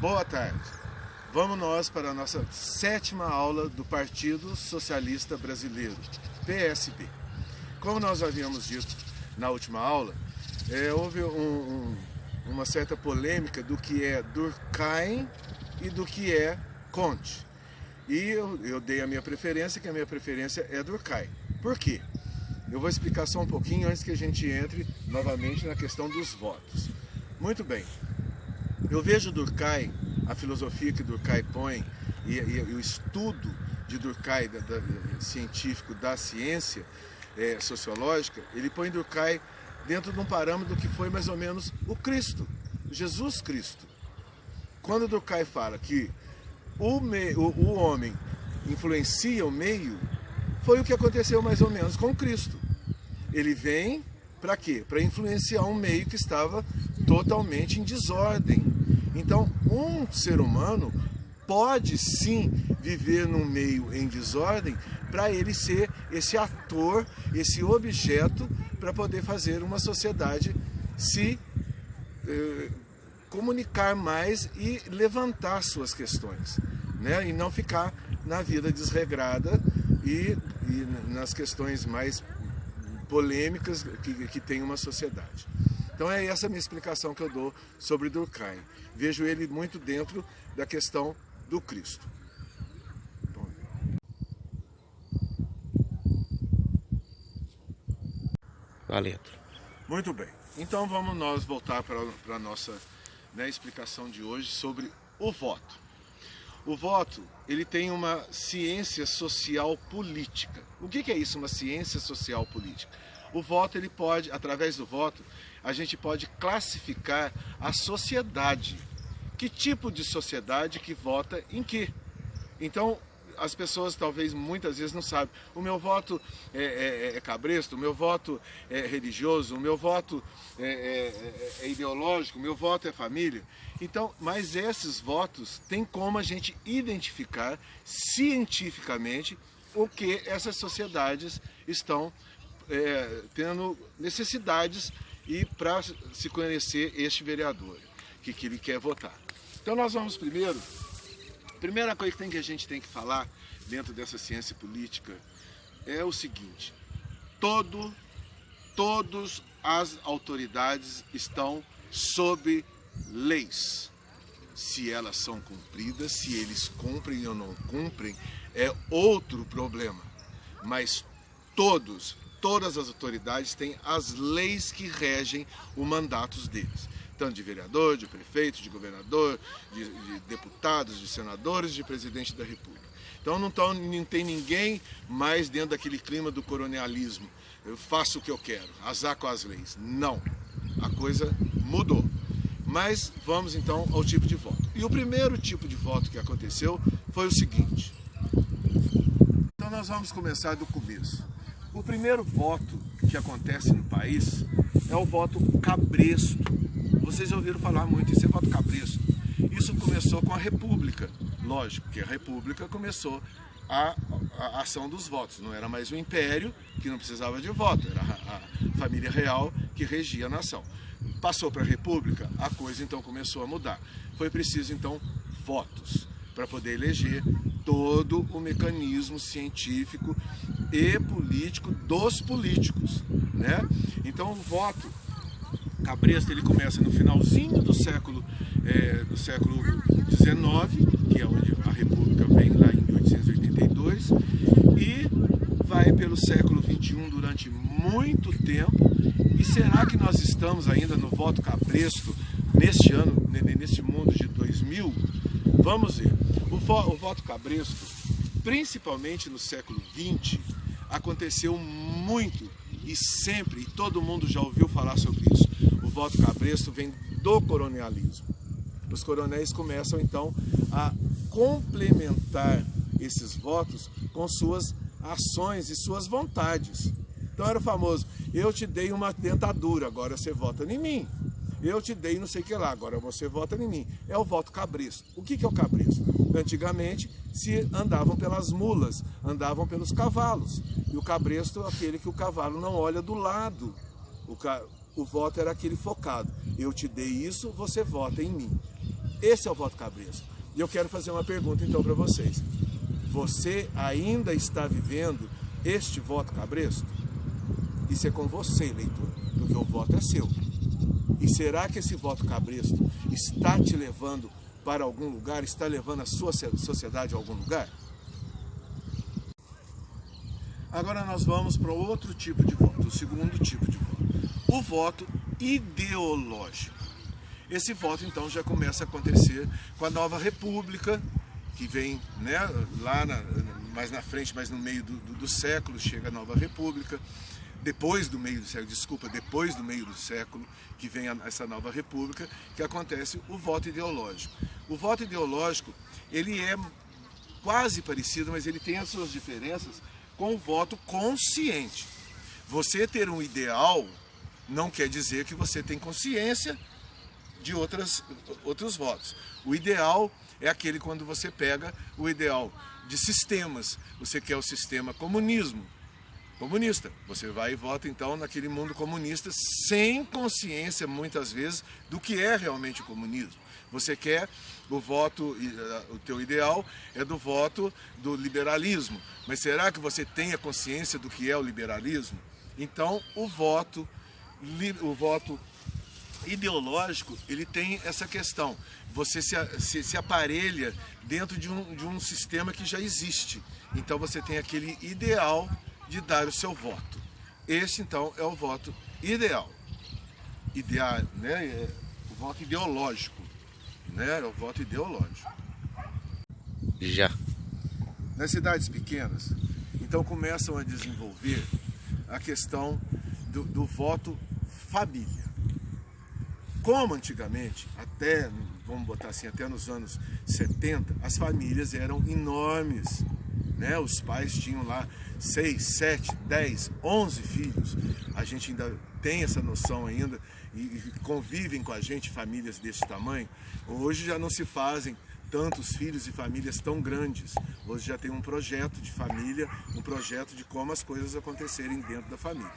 Boa tarde. Vamos nós para a nossa 7ª aula do Partido Socialista Brasileiro, PSB. Como nós havíamos dito na última aula, houve uma certa polêmica do que é Durkheim e do que é Comte. E eu dei a minha preferência, que a minha preferência é Durkheim. Por quê? Eu vou explicar só um pouquinho antes que a gente entre novamente na questão dos votos. Muito bem. Eu vejo Durkheim, a filosofia que Durkheim põe e o estudo de Durkheim, científico da ciência sociológica, ele põe Durkheim dentro de um parâmetro que foi mais ou menos o Cristo, Jesus Cristo. Quando Durkheim fala que o homem influencia o meio, foi o que aconteceu mais ou menos com Cristo. Ele vem para quê? Para influenciar um meio que estava totalmente em desordem. Então, um ser humano pode sim viver num meio em desordem para ele ser esse ator, esse objeto para poder fazer uma sociedade se comunicar mais e levantar suas questões, né? E não ficar na vida desregrada e nas questões mais polêmicas que tem uma sociedade. Então é essa a minha explicação que eu dou sobre Durkheim. Vejo ele muito dentro da questão do Cristo. Bom. Valendo. Muito bem. Então vamos nós voltar para a nossa explicação de hoje sobre o voto. O voto, ele tem uma ciência social política. O que é isso, uma ciência social política? O voto, ele pode, através do voto, a gente pode classificar a sociedade. Que tipo de sociedade que vota em quê? Então, as pessoas talvez muitas vezes não sabem. O meu voto é cabresto, o meu voto é religioso, o meu voto é ideológico, o meu voto é família. Então, mas esses votos tem como a gente identificar cientificamente o que essas sociedades estão tendo necessidades e para se conhecer este vereador que ele quer votar. Então nós vamos primeiro. A primeira coisa que a gente tem que falar dentro dessa ciência política é o seguinte: todas as autoridades estão sob leis. Se elas são cumpridas, se eles cumprem ou não cumprem, é outro problema. Mas todas as autoridades têm as leis que regem os mandatos deles. Tanto de vereador, de prefeito, de governador, de deputados, de senadores, de presidente da República. Então não tem ninguém mais dentro daquele clima do coronelismo. Eu faço o que eu quero, azar com as leis. Não, a coisa mudou. Mas vamos então ao tipo de voto. E o primeiro tipo de voto que aconteceu foi o seguinte. Então nós vamos começar do começo. O primeiro voto que acontece no país é o voto cabresto. Vocês já ouviram falar muito isso, é voto cabresto. Isso começou com a República, lógico, que a República começou a ação dos votos. Não era mais o Império, que não precisava de voto, era a família real que regia a nação. Passou para a República, a coisa então começou a mudar. Foi preciso então votos para poder eleger todo o mecanismo científico e político dos políticos, né? Então o voto cabresto ele começa no finalzinho do século XIX, que é onde a República vem, lá em 1882, e vai pelo século XXI durante muito tempo. E será que nós estamos ainda no voto cabresto neste ano, neste mundo de 2000? Vamos ver. O voto cabresto, principalmente no século XX, aconteceu muito e sempre, e todo mundo já ouviu falar sobre isso. O voto cabresto vem do coronelismo. Os coronéis começam então a complementar esses votos com suas ações e suas vontades. Então era o famoso: eu te dei uma dentadura, agora você vota em mim. Eu te dei não sei o que lá, agora você vota em mim. É o voto cabresto. O que é o cabresto? Antigamente se andavam pelas mulas, andavam pelos cavalos. E o cabresto é aquele que o cavalo não olha do lado. O voto era aquele focado. Eu te dei isso, você vota em mim. Esse é o voto cabresto. E eu quero fazer uma pergunta então para vocês. Você ainda está vivendo este voto cabresto? Isso é com você, eleitor, porque o voto é seu. E será que esse voto cabresto está te levando para algum lugar, está levando a sua sociedade a algum lugar? Agora nós vamos para outro tipo de voto, o segundo tipo de voto. O voto ideológico. Esse voto então já começa a acontecer com a nova república, que vem, né, mais na frente, mais no meio do século, chega a nova república. Depois do meio do século, que vem essa nova república, que acontece o voto ideológico. O voto ideológico, ele é quase parecido, mas ele tem as suas diferenças com o voto consciente. Você ter um ideal não quer dizer que você tem consciência de outros votos. O ideal é aquele quando você pega o ideal de sistemas. Você quer o sistema comunista. Você vai e vota então naquele mundo comunista sem consciência muitas vezes do que é realmente o comunismo. Você quer o teu ideal é do voto do liberalismo, mas será que você tem a consciência do que é o liberalismo? Então o voto ideológico, ele tem essa questão. Você se aparelha dentro de um sistema que já existe. Então você tem aquele ideal de dar o seu voto. Esse então é o voto ideal. Né? O voto ideológico. Né? É o voto ideológico. Já. Nas cidades pequenas, então começam a desenvolver a questão do voto família. Como antigamente, vamos botar assim, até nos anos 70, as famílias eram enormes, né? Os pais tinham lá 6, 7, 10, 11 filhos. A gente ainda tem essa noção ainda e convivem com a gente famílias desse tamanho. Hoje já não se fazem tantos filhos e famílias tão grandes. Hoje já tem um projeto de família, um projeto de como as coisas acontecerem dentro da família.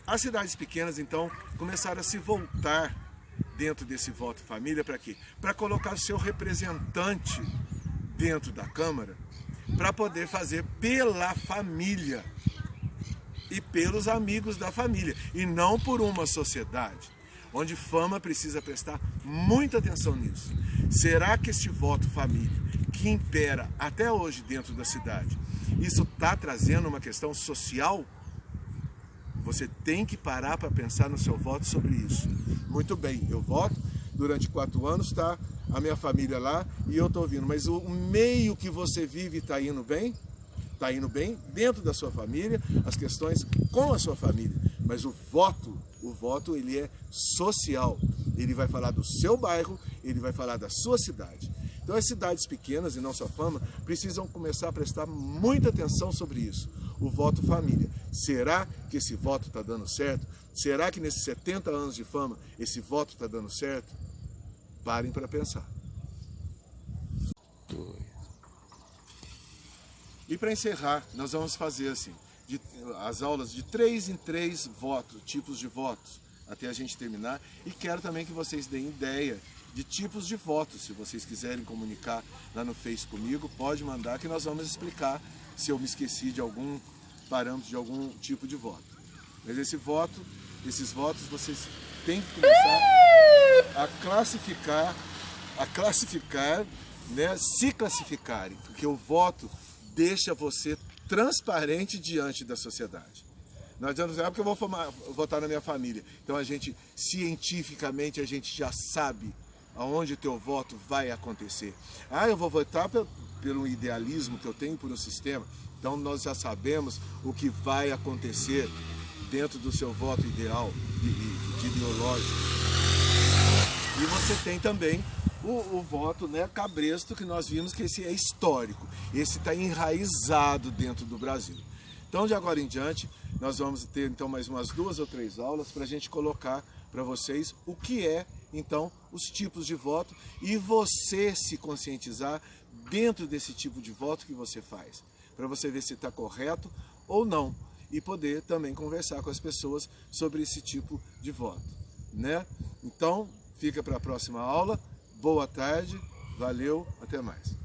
As cidades pequenas, então, começaram a se voltar dentro desse voto família para quê? Para colocar o seu representante dentro da Câmara, para poder fazer pela família e pelos amigos da família, e não por uma sociedade, onde fama precisa prestar muita atenção nisso. Será que este voto família, que impera até hoje dentro da cidade, isso está trazendo uma questão social? Você tem que parar para pensar no seu voto sobre isso. Muito bem, eu voto, durante 4 anos está a minha família lá e eu estou ouvindo, mas o meio que você vive está indo bem? Está indo bem dentro da sua família, as questões com a sua família. Mas o voto ele é social. Ele vai falar do seu bairro, ele vai falar da sua cidade. Então as cidades pequenas e não só fama precisam começar a prestar muita atenção sobre isso. O voto família. Será que esse voto está dando certo? Será que nesses 70 anos de fama esse voto está dando certo? Parem para pensar. E para encerrar, nós vamos fazer assim, as aulas de 3 em 3 votos, tipos de votos, até a gente terminar. E quero também que vocês deem ideia de tipos de votos. Se vocês quiserem comunicar lá no Face comigo, pode mandar que nós vamos explicar se eu me esqueci de algum parâmetro, de algum tipo de voto. Mas esses votos vocês têm que começar a classificar, né, se classificarem, porque o voto deixa você transparente diante da sociedade. Não adianta dizer, porque eu vou votar na minha família. Então a gente, cientificamente, a gente já sabe aonde o teu voto vai acontecer. Eu vou votar pelo idealismo que eu tenho por um sistema. Então nós já sabemos o que vai acontecer dentro do seu voto ideal, de ideológico. E você tem também o voto, né, cabresto, que nós vimos que esse é histórico. Esse está enraizado dentro do Brasil. Então de agora em diante, nós vamos ter então mais umas 2 ou 3 aulas para a gente colocar para vocês o que é então os tipos de voto e você se conscientizar dentro desse tipo de voto que você faz, para você ver se está correto ou não e poder também conversar com as pessoas sobre esse tipo de voto, né? Então fica para a próxima aula. Boa tarde, valeu, até mais.